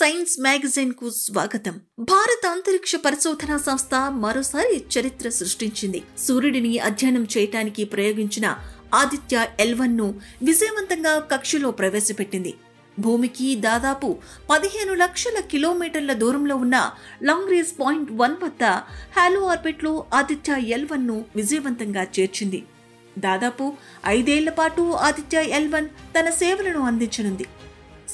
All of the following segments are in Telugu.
సైన్స్ మ్యాగజైన్ కు స్వాగతం. భారత అంతరిక్ష పరిశోధన సంస్థ మరోసారి చరిత్ర సృష్టించింది. సూర్యుడిని అధ్యయనం చేయడానికి ప్రయోగించిన ఆదిత్య L1 ను విజయవంతంగా కక్షలో ప్రవేశపెట్టింది. భూమికి దాదాపు 15 లక్షల కిలోమీటర్ల దూరంలో ఉన్న లాంగ్రేంజ్ పాయింట్ 1 వద్ద హాలో ఆర్బిట్ లో ఆదిత్య L1 ను విజయవంతంగా చేర్చింది. దాదాపు 5 ఏళ్ల పాటు ఆదిత్య L1 తన సేవలను అందించనుంది.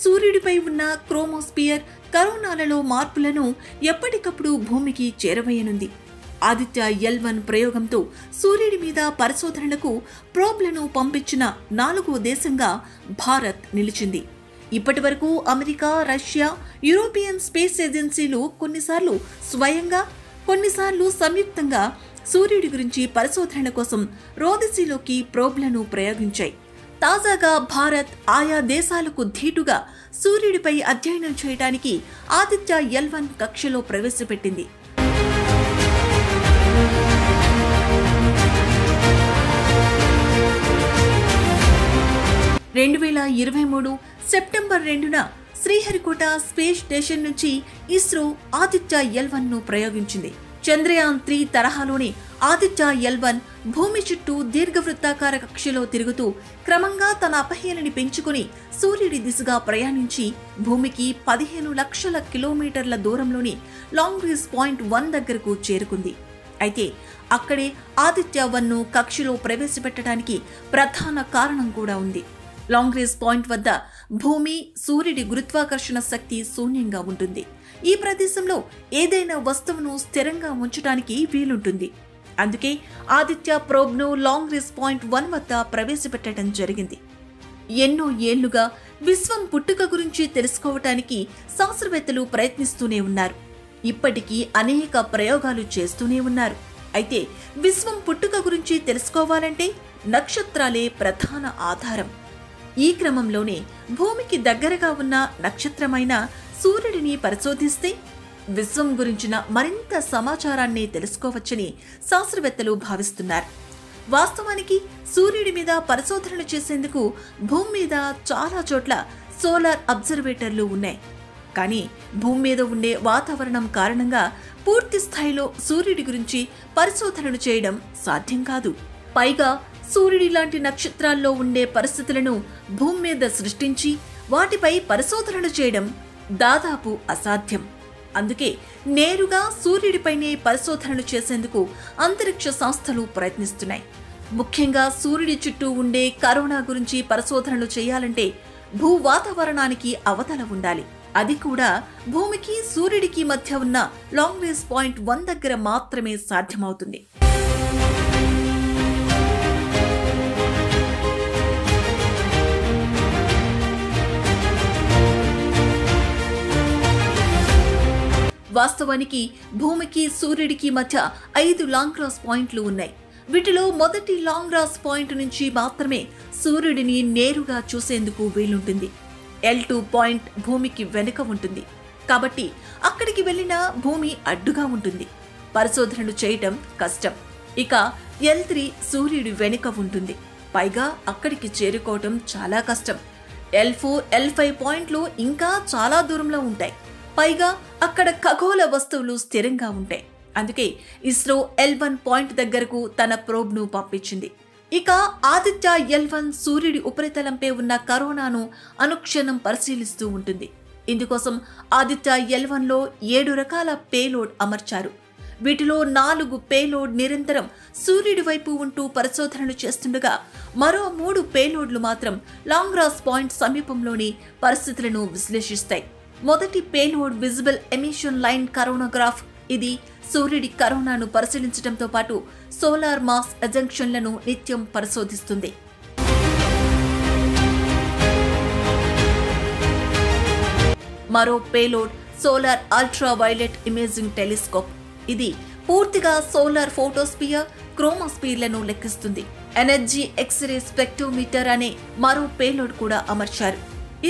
సూర్యుడిపై ఉన్న క్రోమోస్పియర్ కరోనాలలో మార్పులను ఎప్పటికప్పుడు భూమికి చేరవేయనుంది. ఆదిత్య L1 ప్రయోగంతో సూర్యుడి మీద పరిశోధనలకు ప్రోబ్లను పంపించిన 4వ దేశంగా భారత్ నిలిచింది. ఇప్పటి వరకు అమెరికా, రష్యా, యూరోపియన్ స్పేస్ ఏజెన్సీలు కొన్నిసార్లు స్వయంగా, కొన్నిసార్లు సంయుక్తంగా సూర్యుడి గురించి పరిశోధనల కోసం రోదసీలోకి ప్రోబ్లను ప్రయోగించాయి. తాజాగా భారత్ ఆయా దేశాలకు ధీటుగా సూర్యుడిపై అధ్యయనం చేయడానికి ఆదిత్య L1 కక్షలో ప్రవేశపెట్టింది. సెప్టెంబర్ 2న శ్రీహరికోట స్పేస్ స్టేషన్ నుంచి ఇస్రో ఆదిత్య L1 ను ప్రయోగించింది. చంద్రయాన్ 3 తరహాలోని ఆదిత్య L1 భూమి చుట్టూ దీర్ఘవృత్తాకార కక్షలో తిరుగుతూ క్రమంగా తన అపహేళని పెంచుకుని సూర్యుడి దిశగా ప్రయాణించి భూమికి 15 లక్షల కిలోమీటర్ల దూరంలోని లాంగ్రేంజ్ పాయింట్ 1 దగ్గరకు చేరుకుంది. అయితే అక్కడే ఆదిత్య 1 ను కక్షలో ప్రవేశపెట్టడానికి ప్రధాన కారణం కూడా ఉంది. లాంగ్రేంజ్ పాయింట్ వద్ద భూమి, సూర్యుడి గురుత్వాకర్షణ శక్తి శూన్యంగా ఉంటుంది. ఈ ప్రదేశంలో ఏదైనా వస్తువును స్థిరంగా ఉంచడానికి వీలుంటుంది. అందుకే ఆదిత్య ప్రోబ్ను లాంగ్రేంజ్ పాయింట్ 1 వద్ద ప్రవేశపెట్టడం జరిగింది. ఎన్నో ఏళ్లుగా విశ్వం పుట్టుక గురించి తెలుసుకోవటానికి శాస్త్రవేత్తలు ప్రయత్నిస్తూనే ఉన్నారు. ఇప్పటికీ అనేక ప్రయోగాలు చేస్తూనే ఉన్నారు. అయితే విశ్వం పుట్టుక గురించి తెలుసుకోవాలంటే నక్షత్రాలే ప్రధాన ఆధారం. ఈ క్రమంలోనే భూమికి దగ్గరగా ఉన్న నక్షత్రమైన సూర్యుడిని పరిశోధిస్తే విశ్వం గురించిన మరింత సమాచారాన్ని తెలుసుకోవచ్చని శాస్త్రవేత్తలు భావిస్తున్నారు. వాస్తవానికి సూర్యుడి మీద పరిశోధనలు చేసేందుకు భూమి మీద చాలా చోట్ల సోలార్ అబ్జర్వేటర్లు ఉన్నాయి. కానీ భూమి మీద ఉండే వాతావరణం కారణంగా పూర్తి స్థాయిలో సూర్యుడి గురించి పరిశోధనలు చేయడం సాధ్యం కాదు. పైగా సూర్యుడి లాంటి నక్షత్రాల్లో ఉండే పరిస్థితులను భూమి మీద సృష్టించి వాటిపై పరిశోధనలు చేయడం దాదాపు అసాధ్యం. అందుకే నేరుగా సూర్యుడిపైనే పరిశోధనలు చేసేందుకు అంతరిక్ష సంస్థలు ప్రయత్నిస్తున్నాయి. ముఖ్యంగా సూర్యుడి చుట్టూ ఉండే కరోనా గురించి పరిశోధనలు చేయాలంటే భూ వాతావరణానికి అవతల ఉండాలి. అది కూడా భూమికి సూర్యుడికి మధ్య ఉన్న లాంగ్రేంజ్ పాయింట్ 1 దగ్గర మాత్రమే సాధ్యమవుతుంది. వాస్తవానికి భూమికి సూర్యుడికి మధ్య 5 లాంగ్రాంజ్ పాయింట్లు ఉన్నాయి. వీటిలో మొదటి లాంగ్రాంజ్ పాయింట్ నుంచి మాత్రమే సూర్యుడిని నేరుగా చూసేందుకు వీలుంటుంది. L2 పాయింట్ భూమికి వెనుక ఉంటుంది. కాబట్టి అక్కడికి వెళ్లిన భూమి అడ్డుగా ఉంటుంది. పరిశోధనలు చేయటం కష్టం. ఇక L3 సూర్యుడి వెనుక ఉంటుంది. పైగా అక్కడికి చేరుకోవటం చాలా కష్టం. L4, L5 పాయింట్లు ఇంకా చాలా దూరంలో ఉంటాయి. పైగా అక్కడ ఖగోళ వస్తువులు స్థిరంగా ఉంటాయి. అందుకే ఇస్రో L1 పాయింట్ దగ్గరకు తన ప్రోబ్ను పంపించింది. ఇక ఆదిత్య L1 సూర్యుడి ఉపరితలంపై ఉన్న కరోనాను అనుక్షణం పరిశీలిస్తూ ఉంటుంది. ఇందుకోసం ఆదిత్య L1లో 7 రకాల పేలోడ్ అమర్చారు. వీటిలో 4 పేలోడ్ నిరంతరం సూర్యుడి వైపు ఉంటూ పరిశోధనలు చేస్తుండగా మరో 3 పేలోడ్లు మాత్రం లాంగ్రాంజ్ పాయింట్ సమీపంలోని పరిస్థితులను విశ్లేషిస్తాయి. మొదటి పేలోడ్ విజిబుల్ ఎమిషన్ లైన్ కరోనోగ్రాఫ్. ఇది సూర్యుడి కరోనాను పరిశీలించడంతో పాటు సోలార్ మాస్ ఎజంక్షన్లను నిత్యం పరిశోధిస్తుంది. మరో payload solar ultra violet imaging telescope. ఇది పూర్తిగా సోలార్ ఫోటోస్పియర్, క్రోమోస్పియర్లను లెక్కిస్తుంది. ఎనర్జీ ఎక్స్రే స్పెక్ట్రోమీటర్ అనే మరో పేలోడ్ కూడా అమర్చారు.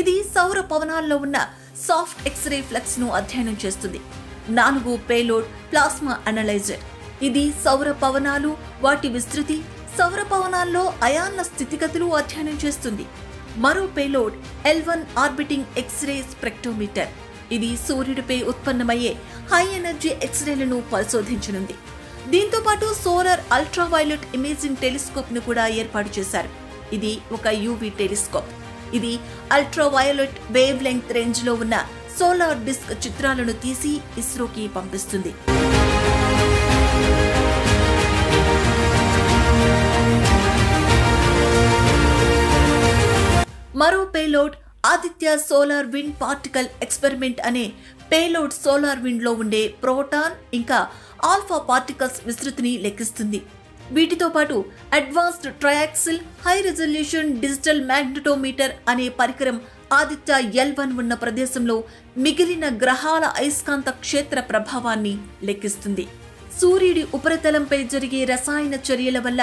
ఇది సౌర పవనాల్లో ఉన్న సాఫ్ట్ ఎక్స్రే ఫ్లక్స్ ను అధ్యయనం చేస్తుంది. 4 పేలోడ్ ప్లాస్మా అనలైజర్. ఇది సౌర పవనాలు, వాటి విస్తృతి, సౌర పవనాల్లో అయాన్ల స్థితిగతులు అధ్యయనం చేస్తుంది. మరో payload L1 orbiting x ray spectrometer. ఇది సూర్యుడిపై ఉత్పన్నమయ్యే హై ఎనర్జీ ఎక్స్రేలను పరిశోధించనుంది. దీంతో పాటు సోలార్ అల్ట్రావైలెట్ ఇమేజింగ్ టెలిస్కోప్ ను కూడా ఏర్పాటు చేశారు. ఇది ఒక యూవీ టెలిస్కోప్. ఇది అల్ట్రావైలెట్ వేవ్ లెంగ్త్ రేంజ్ లో ఉన్న సోలార్ డిస్క్ చిత్రాలను తీసి ఇస్రోకి పంపిస్తుంది. మరో payload Aditya solar wind particle experiment అనే పేలోడ్ సోలార్ విండ్ లో ఉండే ప్రోటాన్ ఇంకా ఆల్ఫా పార్టికల్స్ విస్తృతిని లెక్కిస్తుంది. వీటితో పాటు advanced triaxial high resolution digital magnetometer అనే పరికరం ఆదిత్య L1 ఉన్న ప్రదేశంలో మిగిలిన గ్రహాల అయస్కాంత క్షేత్ర ప్రభావాన్ని లెక్కిస్తుంది. సూర్యుడి ఉపరితలంపై జరిగే రసాయన చర్యల వల్ల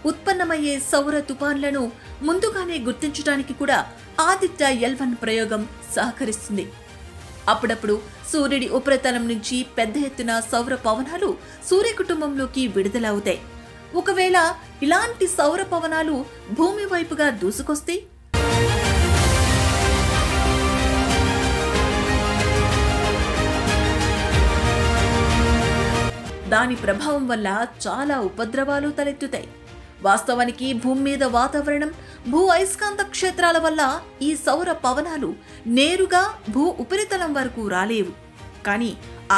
ఉత్పన్నమయ్యే సౌర తుఫాన్లను ముందుగానే గుర్తించడానికి కూడా ఆదిత్య L1 ప్రయోగం సహకరిస్తుంది. అప్పుడప్పుడు సూర్యుడి ఉపరితలం నుంచి పెద్ద ఎత్తున సౌర పవనాలు సూర్య కుటుంబంలోకి విడుదలవుతాయి. ఒకవేళ ఇలాంటి సౌర పవనాలు భూమి వైపుగా దూసుకొస్తే దాని ప్రభావం వల్ల చాలా ఉపద్రవాలు తలెత్తుతాయి. వాస్తవానికి భూమి మీద వాతావరణం, భూ అయస్కాంత క్షేత్రాల వల్ల ఈ సౌర పవనాలు నేరుగా భూ ఉపరితలం వరకు రాలేవు. కానీ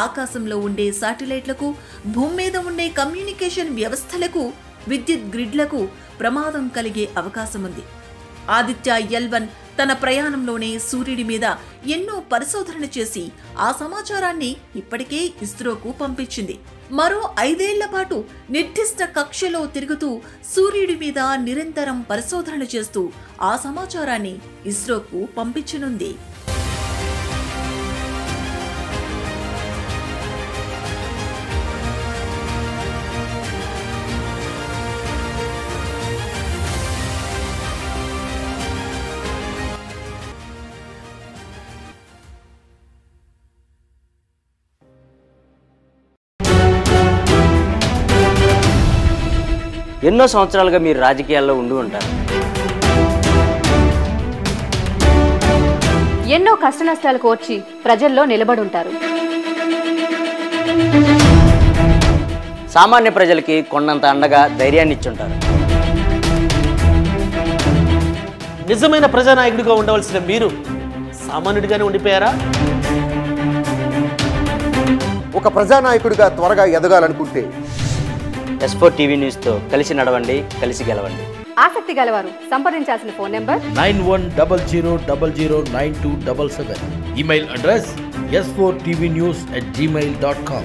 ఆకాశంలో ఉండే శాటిలైట్లకు, భూమి మీద ఉండే కమ్యూనికేషన్ వ్యవస్థలకు, విద్యుత్ గ్రిడ్లకు ప్రమాదం కలిగే అవకాశం ఉంది. ఆదిత్య L1 తన ప్రయాణంలోనే సూర్యుడి మీద ఎన్నో పరిశోధనలు చేసి ఆ సమాచారాన్ని ఇప్పటికే ఇస్రోకు పంపించింది. మరో 5 ఏళ్ల పాటు నిర్దిష్ట కక్షలో తిరుగుతూ సూర్యుడి మీద నిరంతరం పరిశోధనలు చేస్తూ ఆ సమాచారాన్ని ఇస్రోకు పంపించనుంది. ఎన్నో సంవత్సరాలుగా మీరు రాజకీయాల్లో ఉండి ఉంటారు. ఎన్నో కష్టనష్టాలు కోర్చి ప్రజల్లో నిలబడి ఉంటారు. సామాన్య ప్రజలకి కొండంత అండగా ధైర్యాన్ని ఇచ్చుంటారు. నిజమైన ప్రజానాయకుడిగా ఉండవలసిన మీరు సామాన్యుడిగానే ఉండిపోయారా? ఒక ప్రజానాయకుడిగా త్వరగా ఎదగాలనుకుంటే S4 టీవీ న్యూస్తో కలిసి నడవండి, కలిసి గెలవండి. ఆసక్తి గలవారు సంప్రదించాల్సిన phone number 9100009277. Email address s4tvnews@gmail.com.